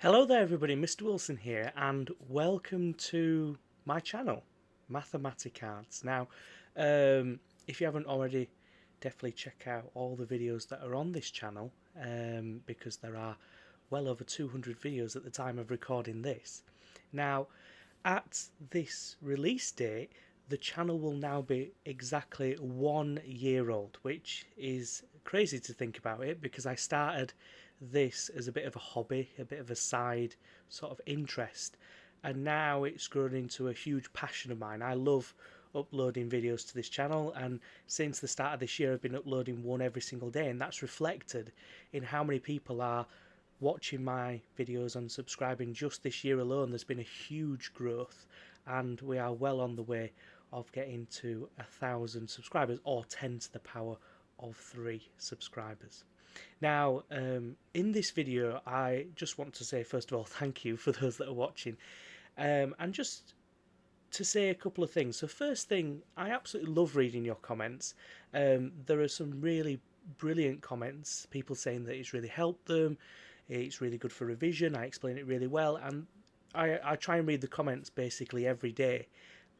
Hello there everybody, Mr. Wilson here, and welcome to my channel, Mathematicards. Now, if you haven't already, definitely check out all the videos that are on this channel, because there are well over 200 videos at the time of recording this. Now, at this release date, the channel will now be exactly 1 year old, which is crazy to think about it because I started this as a bit of a hobby, a bit of a side sort of interest, and now it's grown into a huge passion of mine. I love uploading videos to this channel, and since the start of this year I've been uploading one every single day, and that's reflected in how many people are watching my videos and subscribing. Just this year alone there's been a huge growth, and we are well on the way of getting to 1,000 subscribers, or 10 to the power of 3 subscribers. Now, in this video, I just want to say, first of all, thank you for those that are watching, and just to say a couple of things. So, first thing, I absolutely love reading your comments. There are some really brilliant comments, people saying that it's really helped them, it's really good for revision, I explain it really well, and I try and read the comments basically every day,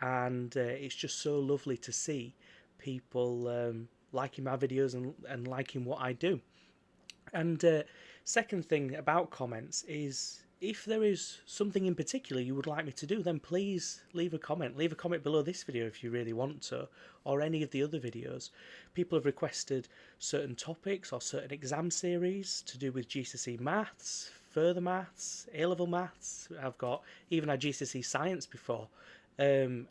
and it's just so lovely to see people liking my videos and liking what I do. And second thing about comments is, if there is something in particular you would like me to do, then please leave a comment. Leave a comment below this video if you really want to, or any of the other videos. People have requested certain topics or certain exam series to do with GCSE maths, further maths, A-level maths. I've got even had GCSE science before. And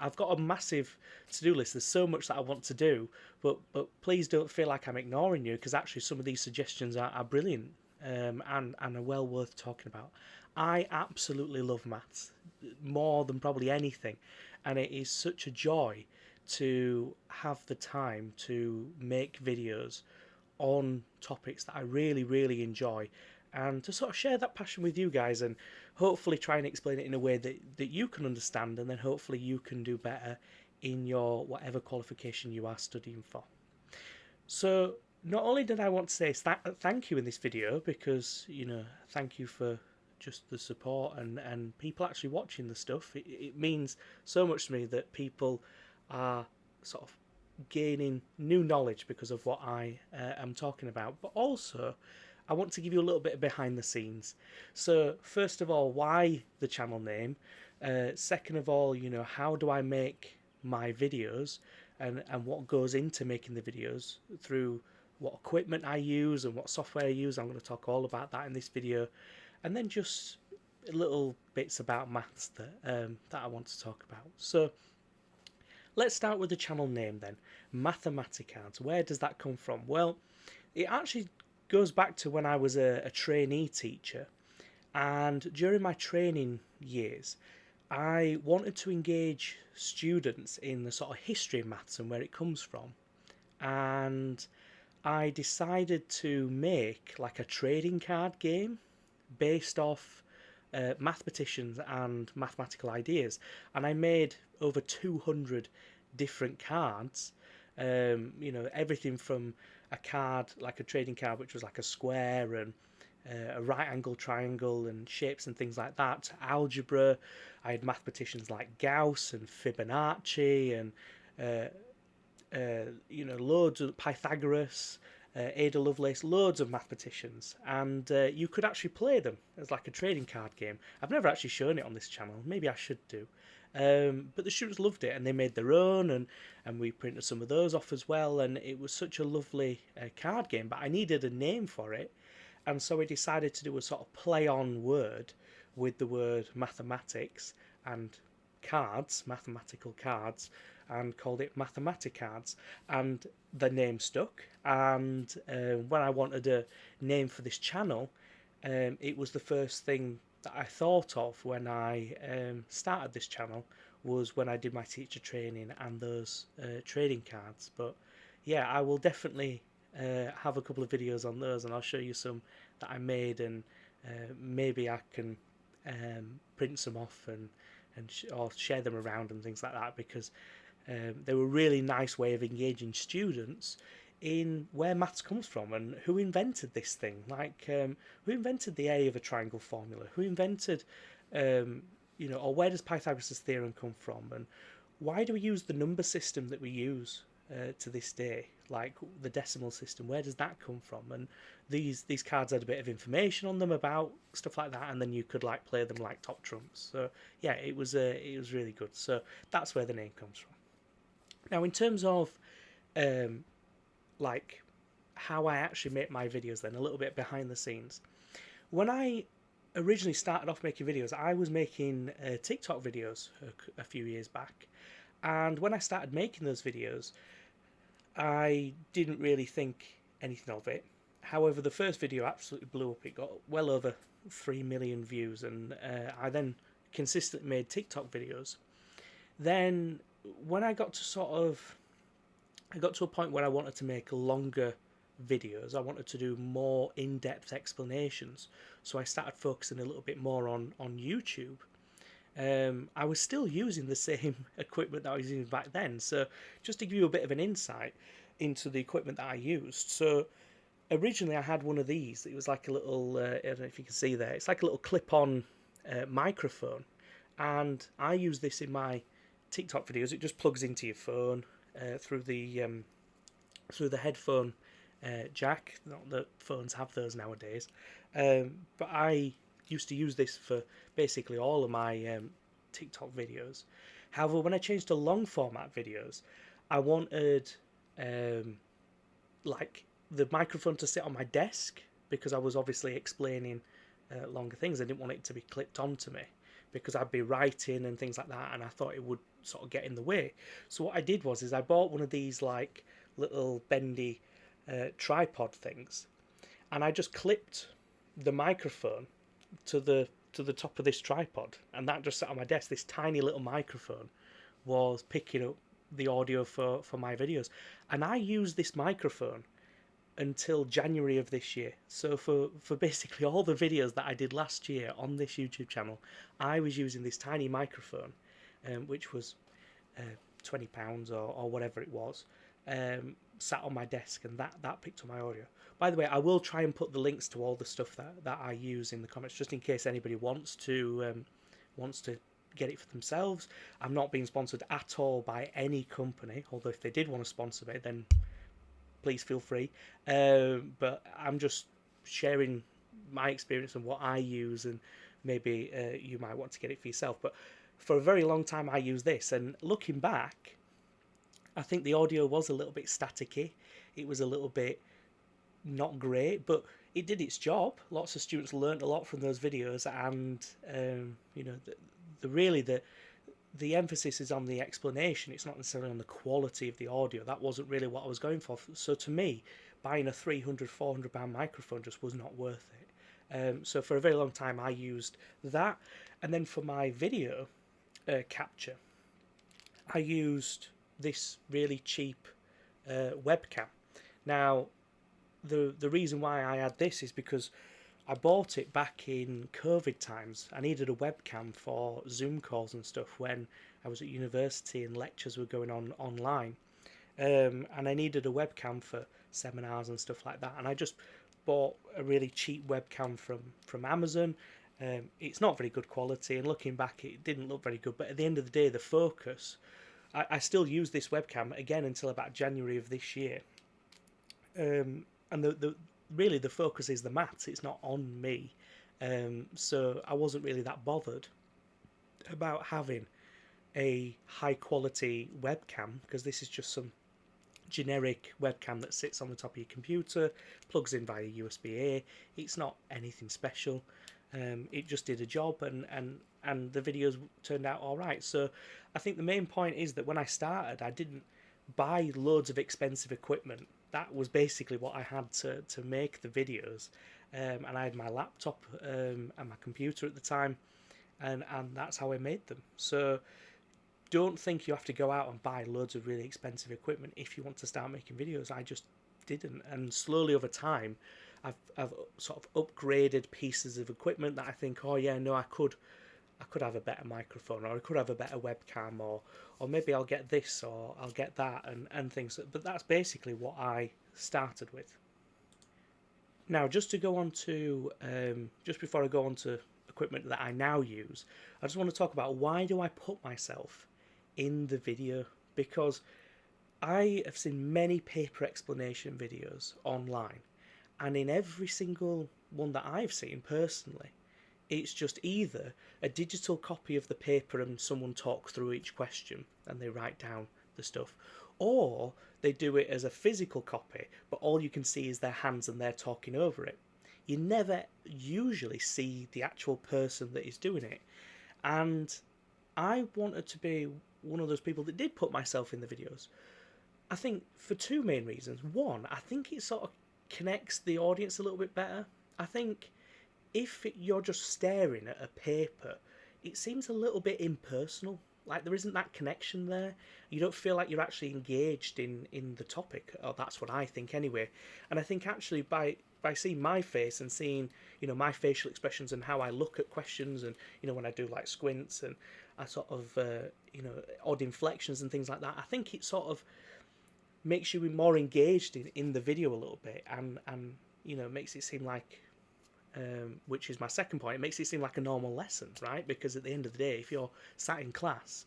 I've got a massive to-do list. There's so much that I want to do, but please don't feel like I'm ignoring you, because actually some of these suggestions are brilliant, and are well worth talking about. I absolutely love maths more than probably anything, and it is such a joy to have the time to make videos on topics that I really, really enjoy, and to sort of share that passion with you guys, and hopefully try and explain it in a way that you can understand, and then hopefully you can do better in your whatever qualification you are studying for. So not only did I want to say thank you in this video, because, thank you for just the support and people actually watching the stuff. It means so much to me that people are sort of gaining new knowledge because of what I am talking about. But also, I want to give you a little bit of behind the scenes. So first of all, why the channel name? Second of all, how do I make my videos, and what goes into making the videos, through what equipment I use and what software I use. I'm going to talk all about that in this video, and then just little bits about maths that I want to talk about. So let's start with the channel name then, Mathematicards. Where does that come from? Well, it actually goes back to when I was a trainee teacher, and during my training years I wanted to engage students in the sort of history of maths and where it comes from, and I decided to make like a trading card game based off mathematicians and mathematical ideas, and I made over 200 different cards. Everything from a card like a trading card, which was like a square and a right angle triangle and shapes and things like that, to algebra. I had mathematicians like Gauss and Fibonacci and loads of Pythagoras, Ada Lovelace, loads of mathematicians, and you could actually play them as like a trading card game. I've never actually shown it on this channel, maybe I should do. But the students loved it, and they made their own, and we printed some of those off as well, and it was such a lovely card game, but I needed a name for it, and so we decided to do a sort of play on word with the word mathematics and cards, mathematical cards, and called it Mathematicards, and the name stuck. And when I wanted a name for this channel, it was the first thing that I thought of when I started this channel, was when I did my teacher training and those trading cards. But yeah, I will definitely have a couple of videos on those, and I'll show you some that I made, and maybe I can print some off or share them around and things like that, because they were a really nice way of engaging students in where maths comes from and who invented this thing. Like, who invented the area of a triangle formula? Who invented, or where does Pythagoras' theorem come from? And why do we use the number system that we use to this day? Like the decimal system, where does that come from? And these cards had a bit of information on them about stuff like that, and then you could like play them like top trumps. So yeah, it was really good. So that's where the name comes from. Now, in terms of like how I actually make my videos, then a little bit behind the scenes. When I originally started off making videos, I was making TikTok videos a few years back, and when I started making those videos, I didn't really think anything of it. However, the first video absolutely blew up. It got well over 3 million views, and I then consistently made TikTok videos. Then when I got to a point where I wanted to make longer videos, I wanted to do more in-depth explanations, so I started focusing a little bit more on YouTube. I was still using the same equipment that I was using back then, so just to give you a bit of an insight into the equipment that I used. So originally I had one of these. It was like a little, I don't know if you can see there, it's like a little clip-on microphone, and I use this in my TikTok videos. It just plugs into your phone through the headphone jack. Not that phones have those nowadays, but I used to use this for basically all of my TikTok videos. However, when I changed to long format videos, I wanted like the microphone to sit on my desk, because I was obviously explaining longer things. I didn't want it to be clipped onto me, because I'd be writing and things like that, and I thought it would sort of get in the way. So what I did was I bought one of these like little bendy tripod things, and I just clipped the microphone to the top of this tripod, and that just sat on my desk. This tiny little microphone was picking up the audio for my videos, and I used this microphone until January of this year. So for basically all the videos that I did last year on this YouTube channel, I was using this tiny microphone, which was £20 or whatever it was, sat on my desk, and that picked up my audio. By the way, I will try and put the links to all the stuff that I use in the comments, just in case anybody wants to get it for themselves. I'm not being sponsored at all by any company, although if they did want to sponsor me, then please feel free. But I'm just sharing my experience and what I use, and maybe you might want to get it for yourself. But for a very long time I used this, and looking back, I think the audio was a little bit staticky. It was a little bit not great, but it did its job. Lots of students learned a lot from those videos, and the emphasis is on the explanation. It's not necessarily on the quality of the audio. That wasn't really what I was going for. So to me, buying a £300-400 microphone just was not worth it. So for a very long time I used that, and then for my video capture, I used this really cheap webcam. Now, the reason why I had this is because I bought it back in COVID times. I needed a webcam for Zoom calls and stuff when I was at university and lectures were going on online. And I needed a webcam for seminars and stuff like that. And I just bought a really cheap webcam from Amazon. It's not very good quality, and looking back, it didn't look very good. But at the end of the day, the focus, I still use this webcam again until about January of this year. And really the focus is the maths, it's not on me. So I wasn't really that bothered about having a high quality webcam, because this is just some generic webcam that sits on the top of your computer, plugs in via USB-A. It's not anything special. It just did a job, and the videos turned out all right. So I think the main point is that when I started, I didn't buy loads of expensive equipment. That was basically what I had to make the videos, and I had my laptop and my computer at the time, and that's how I made them. So don't think you have to go out and buy loads of really expensive equipment if you want to start making videos. I just didn't, and slowly over time I've sort of upgraded pieces of equipment that I think, oh yeah, no, I could have a better microphone, or I could have a better webcam, or maybe I'll get this or I'll get that, and things. But that's basically what I started with. Now, just to go on to, just before I go on to equipment that I now use, I just want to talk about why do I put myself in the video, because I have seen many paper explanation videos online, and in every single one that I've seen personally, it's just either a digital copy of the paper and someone talks through each question and they write down the stuff, or they do it as a physical copy, but all you can see is their hands and they're talking over it. You never usually see the actual person that is doing it. And I wanted to be one of those people that did put myself in the videos. I think for two main reasons. One, I think it sort of connects the audience a little bit better. I think if you're just staring at a paper, it seems a little bit impersonal. Like there isn't that connection there. You don't feel like you're actually engaged in the topic, or that's what I think anyway. And I think actually by seeing my face and seeing, you know, my facial expressions and how I look at questions, and, you know, when I do like squints and I sort of you know, odd inflections and things like that, I think it sort of makes you more engaged in the video a little bit, and you know, makes it seem like which is my second point, it makes it seem like a normal lesson, right? Because at the end of the day, if you're sat in class,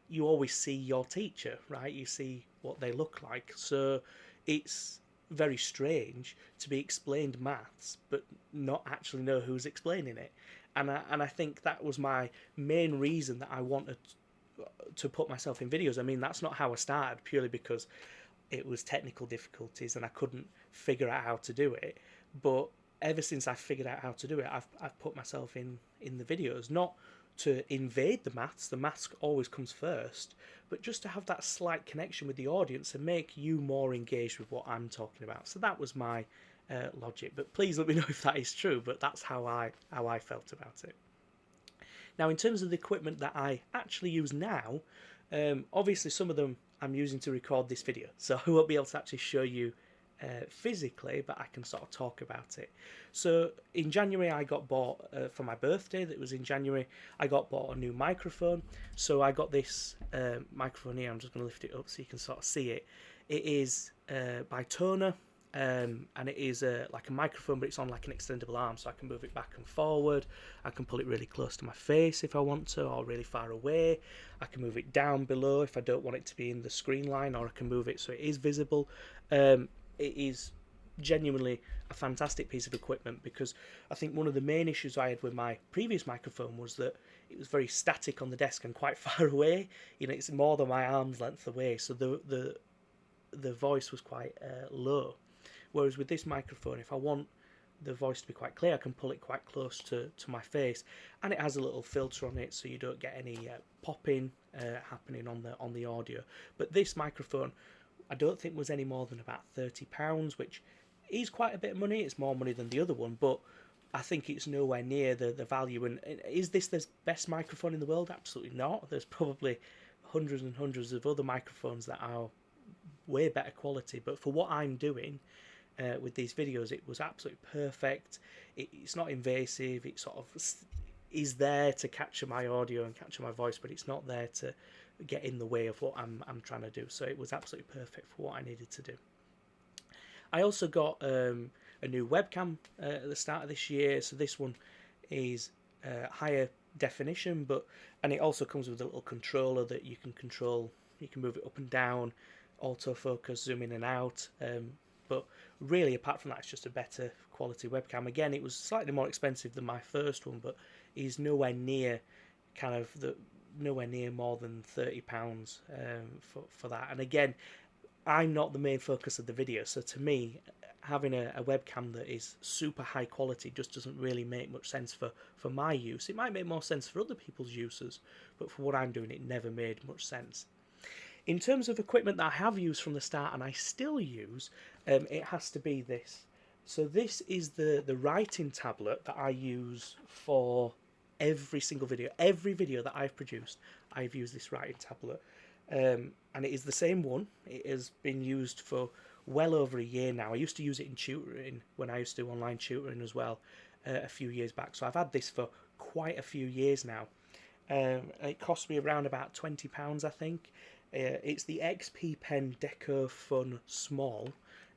you always see your teacher, right? You see what they look like. So it's very strange to be explained maths but not actually know who's explaining it. And I think that was my main reason that I wanted to put myself in videos. I mean, that's not how I started, purely because it was technical difficulties and I couldn't figure out how to do it. But ever since I figured out how to do it, I've put myself in the videos, not to invade the maths always comes first, but just to have that slight connection with the audience and make you more engaged with what I'm talking about. So that was my logic, but please let me know if that is true, but that's how I felt about it. Now, in terms of the equipment that I actually use now, obviously some of them I'm using to record this video, so I won't be able to actually show you physically, but I can sort of talk about it. So in January I got bought, for my birthday, that was in January, I got bought a new microphone. So I got this microphone here. I'm just going to lift it up so you can sort of see it. It is by Toner, and it is like a microphone, but it's on like an extendable arm, so I can move it back and forward. I can pull it really close to my face if I want to, or really far away. I can move it down below if I don't want it to be in the screen line, or I can move it so it is visible. It is genuinely a fantastic piece of equipment, because I think one of the main issues I had with my previous microphone was that it was very static on the desk and quite far away. You know, it's more than my arm's length away, so the voice was quite low. Whereas with this microphone, if I want the voice to be quite clear, I can pull it quite close to my face, and it has a little filter on it so you don't get any popping happening on the audio. But this microphone, I don't think was any more than about £30, which is quite a bit of money. It's more money than the other one, but I think it's nowhere near the value. And is this the best microphone in the world? Absolutely not. There's probably hundreds and hundreds of other microphones that are way better quality, but for what I'm doing with these videos, it was absolutely perfect. It's not invasive. It sort of is there to capture my audio and capture my voice, but it's not there to get in the way of what I'm trying to do. So it was absolutely perfect for what I needed to do. I also got a new webcam at the start of this year. So this one is higher definition, and it also comes with a little controller that you can control. You can move it up and down, autofocus, zoom in and out. But really, apart from that, it's just a better quality webcam. Again, it was slightly more expensive than my first one, but is nowhere near nowhere near more than £30 for that. And again, I'm not the main focus of the video, so to me, having a webcam that is super high quality just doesn't really make much sense for my use. It might make more sense for other people's uses, but for what I'm doing, it never made much sense. In terms of equipment that I have used from the start and I still use, it has to be this. So this is the writing tablet that I use for every single video. Every video that I've produced, I've used this writing tablet. And it is the same one. It has been used for well over a year now. I used to use it in tutoring when I used to do online tutoring as well a few years back. So I've had this for quite a few years now. It cost me around about £20, I think. It's the XP Pen Deco Fun Small.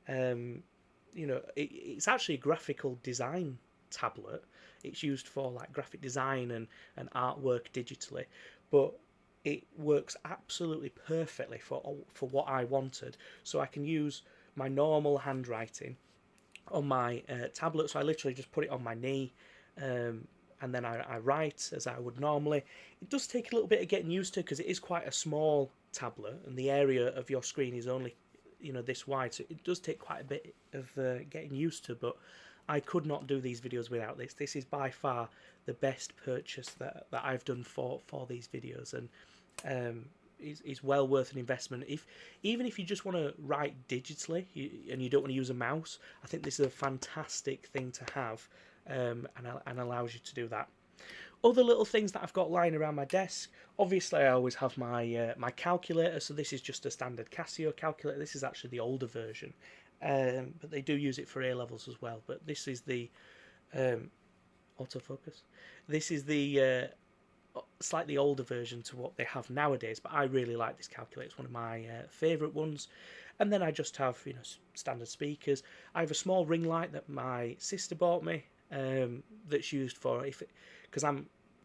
You know, it's actually a graphical design tablet. It's used for like graphic design and artwork digitally, but it works absolutely perfectly for what I wanted. So I can use my normal handwriting on my tablet. So I literally just put it on my knee, and then I write as I would normally. It does take a little bit of getting used to because it is quite a small tablet, and the area of your screen is only, you know, this wide. So it does take quite a bit of getting used to. But I could not do these videos without this. This is by far the best purchase that I've done for these videos, and is well worth an investment. Even if you just want to write digitally and you don't want to use a mouse, I think this is a fantastic thing to have, and allows you to do that. Other little things that I've got lying around my desk. Obviously, I always have my calculator. So this is just a standard Casio calculator. This is actually the older version, but they do use it for A levels as well. But this is the autofocus. This is the slightly older version to what they have nowadays, but I really like this calculator. It's one of my favourite ones. And then I just have, you know, standard speakers. I have a small ring light that my sister bought me, that's used for because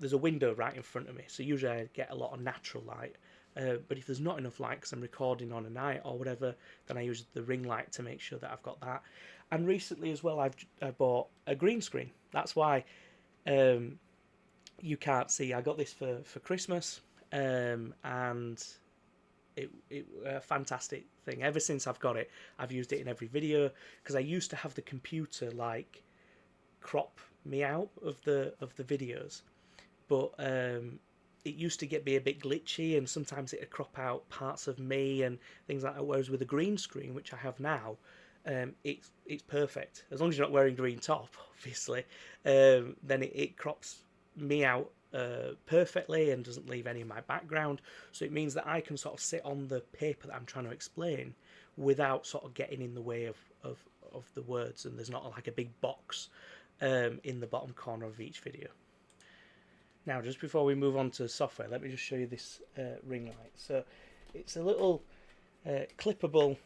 there's a window right in front of me, so usually I get a lot of natural light. But if there's not enough light because I'm recording on a night or whatever, then I use the ring light to make sure that I've got that. And recently as well, I bought a green screen. That's why you can't see. I got this for Christmas, and it a fantastic thing. Ever since I've got it, I've used it in every video because I used to have the computer like crop me out of the videos, but it used to get me a bit glitchy, and sometimes it'd crop out parts of me and things like that. Whereas with a green screen, which I have now, it's perfect as long as you're not wearing green top, obviously. Then it crops me out perfectly and doesn't leave any of my background, so it means that I can sort of sit on the paper that I'm trying to explain without sort of getting in the way of the words, and there's not like a big box in the bottom corner of each video. Now, just before we move on to software, let me just show you this ring light. So it's a little clippable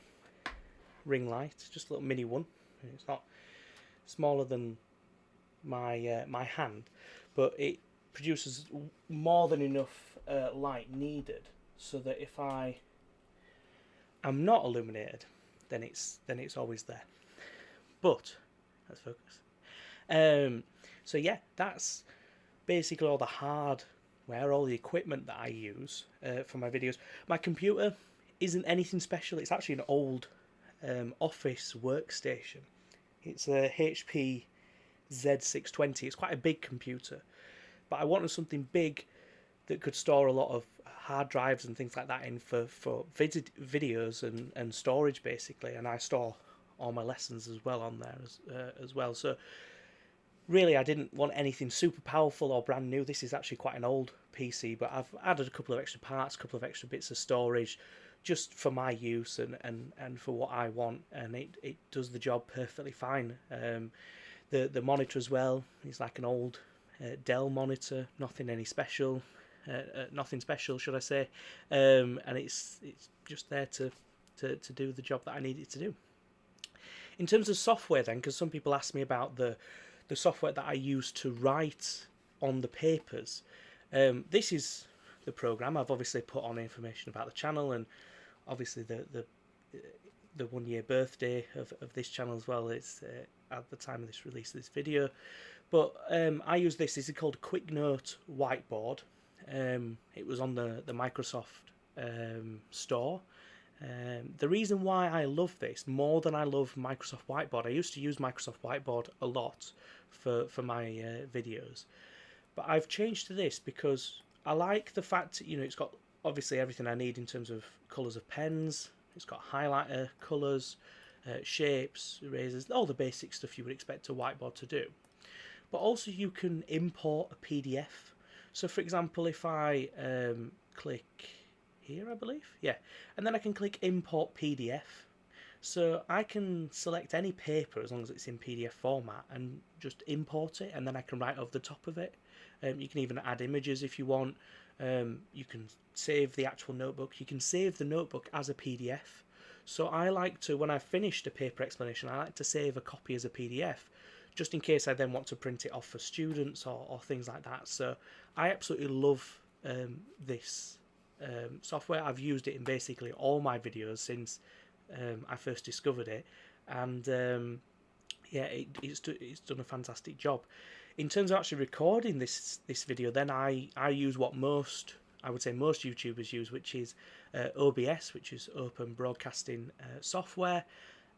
ring light, just a little mini one. It's not smaller than my hand, but it produces more than enough light needed so that if I am not illuminated, then it's always there. But let's focus. So yeah, that's basically all the hardware, all the equipment that I use for my videos. My computer isn't anything special. It's actually an old office workstation. It's a HP Z620. It's quite a big computer, but I wanted something big that could store a lot of hard drives and things like that in for videos and storage basically, and I store all my lessons as well on there as well. So really I didn't want anything super powerful or brand new. This is actually quite an old PC, but I've added a couple of extra parts, a couple of extra bits of storage just for my use and for what I want, and it does the job perfectly fine. The monitor as well is like an old Dell monitor, nothing special, should I say, and it's just there to do the job that I need it to do. In terms of software then, because some people ask me about the software that I use to write on the papers, this is the program. I've obviously put on information about the channel and obviously the 1 year birthday of this channel as well. It's at the time of this release of this video, but I use this. This is called QuickNote Whiteboard. It was on the Microsoft store. The reason why I love this more than I love Microsoft Whiteboard, I used to use Microsoft Whiteboard a lot for my videos, but I've changed to this because I like the fact, you know, it's got obviously everything I need in terms of colours of pens. It's got highlighter, colours, shapes, erasers, all the basic stuff you would expect a whiteboard to do. But also you can import a PDF. So for example, if I click here, I believe, yeah, and then I can click import PDF. So I can select any paper as long as it's in PDF format and just import it, and then I can write over the top of it. You can even add images if you want. You can save the actual notebook. You can save the notebook as a PDF. So I like to, when I've finished a paper explanation, I like to save a copy as a PDF, just in case I then want to print it off for students or things like that. So I absolutely love this software. I've used it in basically all my videos since I first discovered it, and yeah, it's done a fantastic job. In terms of actually recording this video, then I use what I would say most YouTubers use, which is OBS, which is Open Broadcasting Software,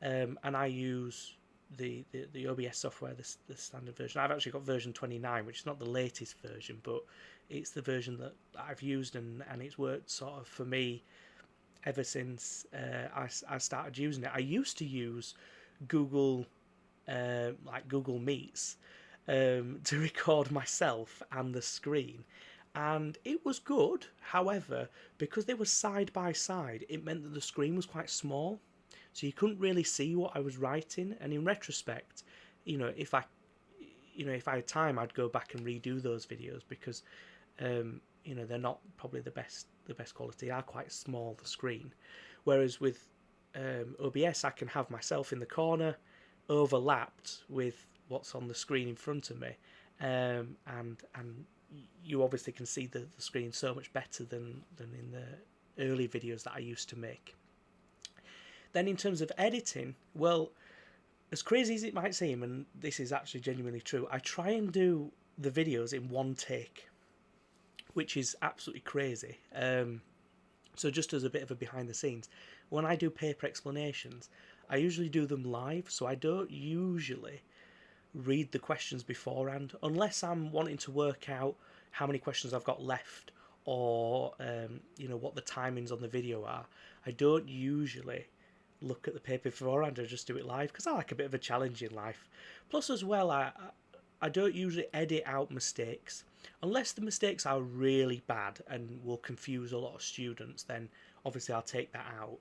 and I use the OBS software, the standard version. I've actually got version 29, which is not the latest version, but it's the version that I've used, and it's worked sort of for me ever since I started using it. I used to use Google like Google Meets to record myself and the screen, and it was good. However, because they were side by side, it meant that the screen was quite small, so you couldn't really see what I was writing. And in retrospect, you know, if I had time, I'd go back and redo those videos because they're not probably the best quality. They are quite small, the screen, whereas with OBS I can have myself in the corner overlapped with what's on the screen in front of me, and you obviously can see the screen so much better than in the early videos that I used to make. Then in terms of editing, well, as crazy as it might seem, and this is actually genuinely true, I try and do the videos in one take, which is absolutely crazy. So just as a bit of a behind the scenes, when I do paper explanations, I usually do them live, so I don't usually read the questions beforehand, unless I'm wanting to work out how many questions I've got left, or what the timings on the video are. I don't usually look at the paper beforehand. I just do it live because I like a bit of a challenge in life. Plus, as well, I don't usually edit out mistakes unless the mistakes are really bad and will confuse a lot of students. Then obviously I'll take that out.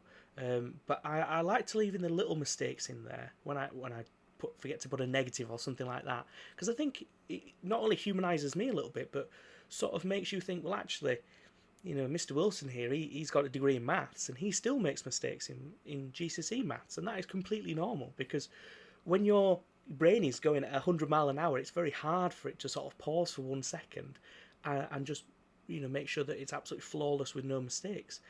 But I like to leave in the little mistakes in there when I forget to put a negative or something like that, because I think it not only humanises me a little bit, but sort of makes you think, well, actually, Mr. Wilson here, he's got a degree in maths and he still makes mistakes in GCSE maths, and that is completely normal, because when your brain is going at 100 mile an hour, it's very hard for it to sort of pause for 1 second and just make sure that it's absolutely flawless with no mistakes.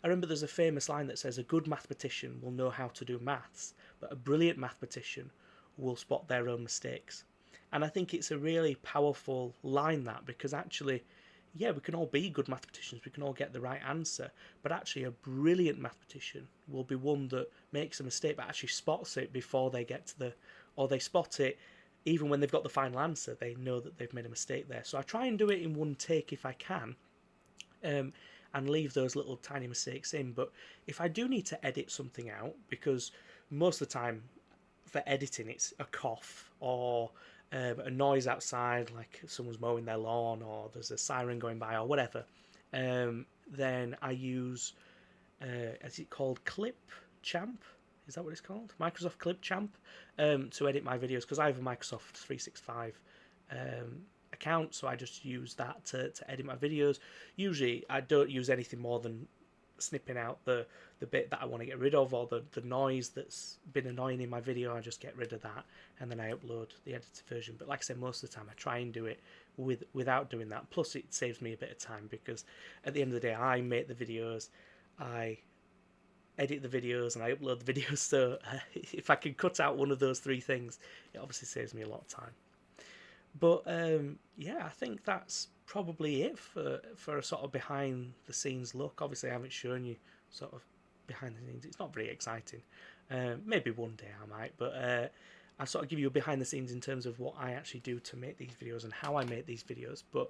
I remember there's a famous line that says, a good mathematician will know how to do maths, but a brilliant mathematician will spot their own mistakes. And I think it's a really powerful line, that, because actually, yeah, we can all be good mathematicians, we can all get the right answer, but actually a brilliant mathematician will be one that makes a mistake but actually spots it before they get to or they spot it even when they've got the final answer, they know that they've made a mistake there. So I try and do it in one take if I can, and leave those little tiny mistakes in. But if I do need to edit something out, because most of the time for editing it's a cough or a noise outside, like someone's mowing their lawn or there's a siren going by or whatever, then I use, is it called Clipchamp? Is that what it's called? Microsoft Clipchamp, to edit my videos, because I have a Microsoft 365 account, so I just use that to edit my videos. Usually I don't use anything more than snipping out the bit that I want to get rid of, or the noise that's been annoying in my video. I just get rid of that and then I upload the edited version. But like I said, most of the time I try and do it without doing that. Plus it saves me a bit of time, because at the end of the day I make the videos, I edit the videos, and I upload the videos. So if I can cut out one of those three things, it obviously saves me a lot of time. But yeah, I think that's probably it for a sort of behind the scenes look. Obviously I haven't shown you sort of behind the scenes. It's not very exciting. Maybe one day I might, but I sort of give you a behind the scenes in terms of what I actually do to make these videos and how I make these videos. But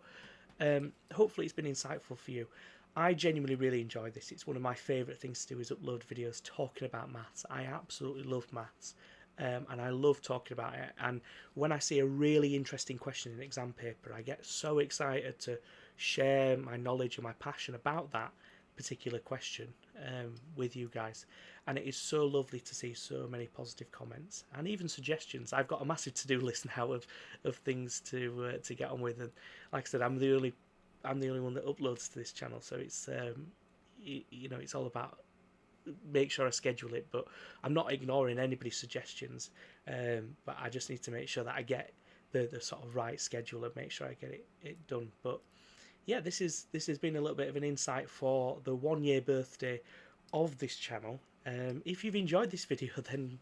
hopefully it's been insightful for you. I genuinely really enjoy this. It's one of my favourite things to do, is upload videos talking about maths. I absolutely love maths, and I love talking about it. And when I see a really interesting question in an exam paper, I get so excited to share my knowledge and my passion about that particular question with you guys. And it is so lovely to see so many positive comments and even suggestions. I've got a massive to-do list now of things to get on with, and like I said, I'm the only one that uploads to this channel, so it's it's all about make sure I schedule it. But I'm not ignoring anybody's suggestions. But I just need to make sure that I get the sort of right schedule and make sure I get it done. But yeah, this has been a little bit of an insight for the 1 year birthday of this channel. If you've enjoyed this video, then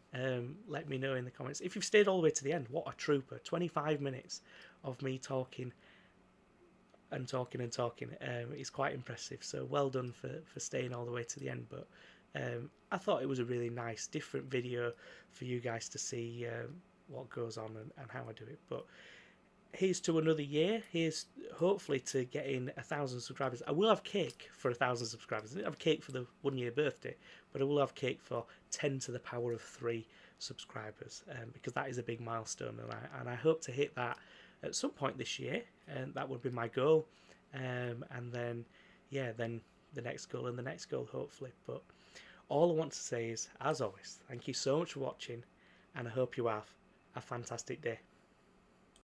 let me know in the comments. If you've stayed all the way to the end, what a trooper. 25 minutes of me talking and talking and talking. It's quite impressive, so well done for staying all the way to the end. But I thought it was a really nice, different video for you guys to see what goes on and how I do it. But here's to another year. Here's hopefully to getting 1,000 subscribers. I will have cake for 1,000 subscribers. I didn't have cake for the 1 year birthday, but I will have cake for 10 to the power of 3 subscribers, because that is a big milestone, and I hope to hit that at some point this year, and that would be my goal. And then, yeah, then the next goal and the next goal, hopefully. But all I want to say is, as always, thank you so much for watching, and I hope you have a fantastic day.